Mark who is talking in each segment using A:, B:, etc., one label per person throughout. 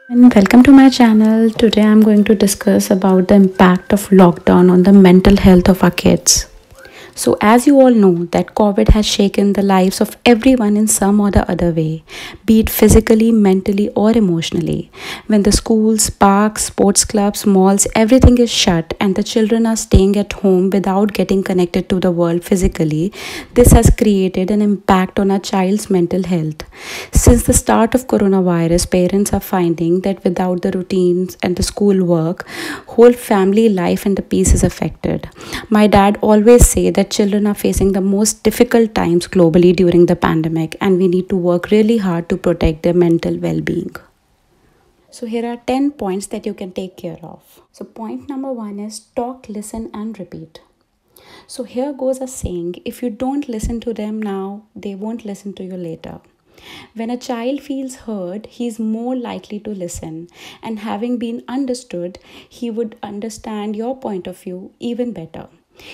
A: And welcome to my channel. Today I'm going to discuss about the impact of lockdown on the mental health of our kids. So, as you all know, that COVID has shaken the lives of everyone in some or the other way, be it physically, mentally, or emotionally. When the schools, parks, sports clubs, malls, everything is shut and the children are staying at home without getting connected to the world physically, this has created an impact on a child's mental health. Since the start of coronavirus, parents are finding that without the routines and the school work, whole family life and the peace is affected. My dad always say that children are facing the most difficult times globally during the pandemic and we need to work really hard to protect their mental well-being. So here are 10 points that you can take care of. So point number 1 is talk, listen and repeat. So here goes a saying, if you don't listen to them now, they won't listen to you later. When a child feels heard, he is more likely to listen, and having been understood, he would understand your point of view even better.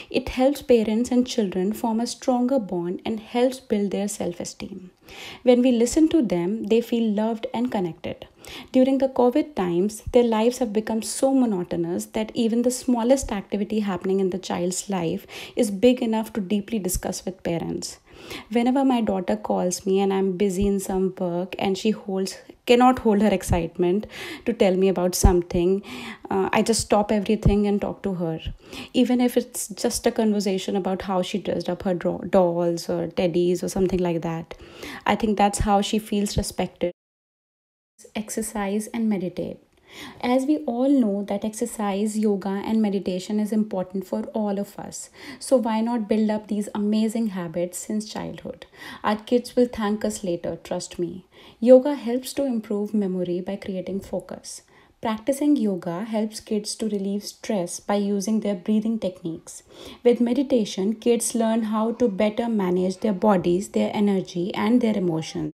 A: It helps parents and children form a stronger bond and helps build their self esteem. When we listen to them, they feel loved and connected. During the COVID times, their lives have become so monotonous that even the smallest activity happening in the child's life is big enough to deeply discuss with parents. Whenever my daughter calls me and I'm busy in some work and she holds cannot hold her excitement to tell me about something, I just stop everything and talk to her. Even if it's just a conversation about how she dressed up her dolls or teddies or something like that. I think that's how she feels respected. Exercise and meditate. As we all know that exercise, yoga and meditation is important for all of us. So why not build up these amazing habits since childhood? Our kids will thank us later, trust me. Yoga helps to improve memory by creating focus. Practicing yoga helps kids to relieve stress by using their breathing techniques. With meditation, kids learn how to better manage their bodies, their energy, and their emotions.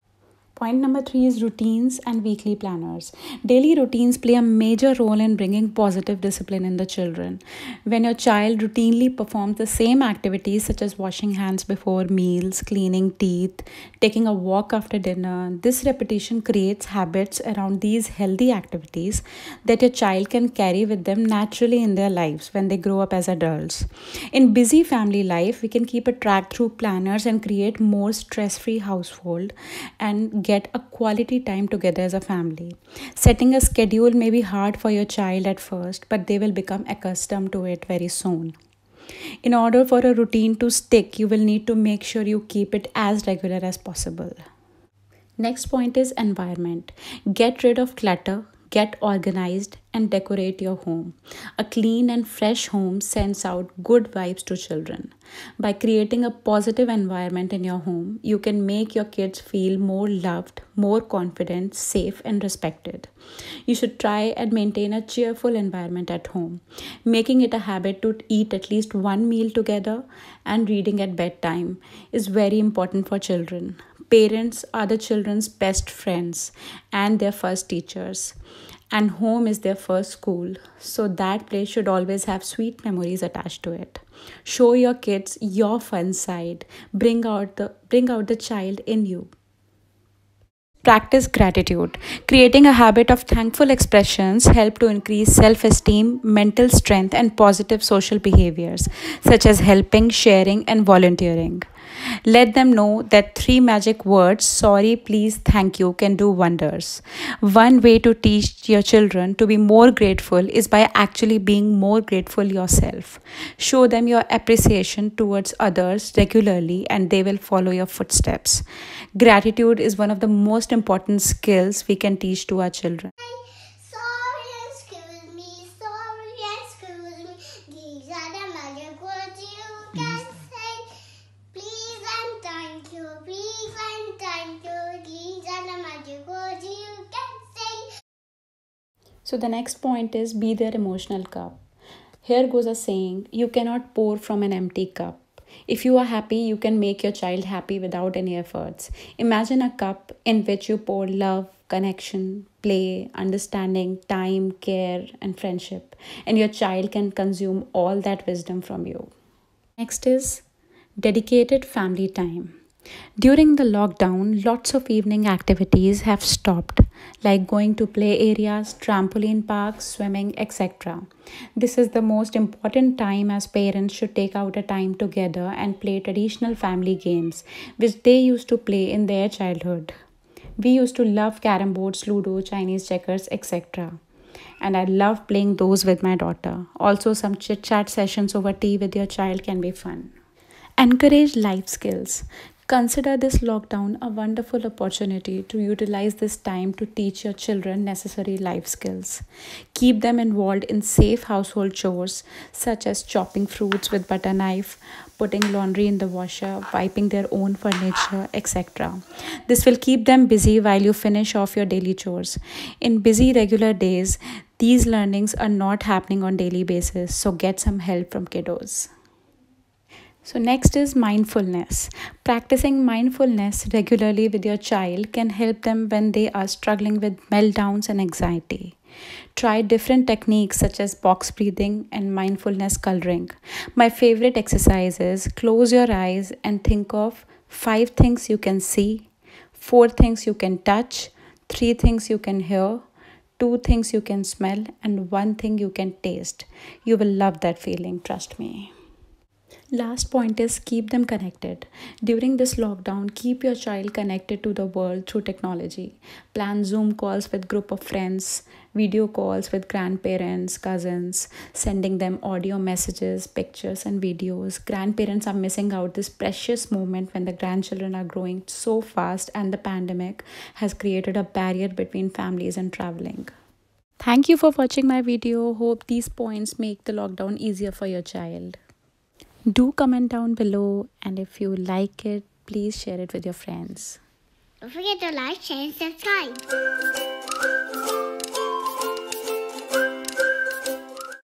A: Point number 3 is routines and weekly planners. Daily routines play a major role in bringing positive discipline in the children. When your child routinely performs the same activities such as washing hands before meals, cleaning teeth, taking a walk after dinner, this repetition creates habits around these healthy activities that your child can carry with them naturally in their lives when they grow up as adults. In busy family life, we can keep a track through planners and create more stress-free household and get a quality time together as a family. Setting a schedule may be hard for your child at first, but they will become accustomed to it very soon. In order for a routine to stick, you will need to make sure you keep it as regular as possible. Next point is environment. Get rid of clutter, get organized, and decorate your home. A clean and fresh home sends out good vibes to children. By creating a positive environment in your home, you can make your kids feel more loved, more confident, safe, and respected. You should try and maintain a cheerful environment at home, making it a habit to eat at least one meal together and reading at bedtime is very important for children. Parents are the children's best friends and their first teachers, and home is their first school, so that place should always have sweet memories attached to it. Show your kids your fun side. Bring out the child in you. Practice gratitude. Creating a habit of thankful expressions help to increase self-esteem, mental strength and positive social behaviors such as helping, sharing and volunteering. Let them know that three magic words, sorry, please, thank you, can do wonders. One way to teach your children to be more grateful is by actually being more grateful yourself. Show them your appreciation towards others regularly and they will follow your footsteps. Gratitude is one of the most important skills we can teach to our children.
B: Sorry, excuse me. Sorry, excuse me. These are the magic words you can say. Please and thank you. Please and thank you. These are the magic words you can say.
A: So the next point is be their emotional cup. Here goes a saying, you cannot pour from an empty cup. If you are happy, you can make your child happy without any efforts. Imagine a cup in which you pour love, connection, play, understanding, time, care, and friendship, and your child can consume all that wisdom from you. Next is dedicated family time. During the lockdown, lots of evening activities have stopped, like going to play areas, trampoline parks, swimming, etc. This is the most important time as parents should take out a time together and play traditional family games which they used to play in their childhood. We used to love carom boards, ludo, Chinese checkers, etc. And I love playing those with my daughter. Also, some chit chat sessions over tea with your child can be fun. Encourage life skills. Consider this lockdown a wonderful opportunity to utilize this time to teach your children necessary life skills. Keep them involved in safe household chores such as chopping fruits with butter knife, putting laundry in the washer, wiping their own furniture, etc. This will keep them busy while you finish off your daily chores. In busy regular days, these learnings are not happening on daily basis, so get some help from kiddos. So, next is mindfulness. Practicing mindfulness regularly with your child can help them when they are struggling with meltdowns and anxiety. Try different techniques such as box breathing and mindfulness coloring. My favorite exercise is close your eyes and think of 5 things you can see, 4 things you can touch, 3 things you can hear, 2 things you can smell, and 1 thing you can taste. You will love that feeling, trust me. Last point is keep them connected. During this lockdown, keep your child connected to the world through technology. Plan Zoom calls with group of friends, video calls with grandparents, cousins, sending them audio messages, pictures and videos. Grandparents are missing out this precious moment when the grandchildren are growing so fast and the pandemic has created a barrier between families and traveling. Thank you for watching my video. Hope these points make the lockdown easier for your child. Do comment down below, and if you like it, please share it with your friends.
B: Don't forget to like, share, and subscribe.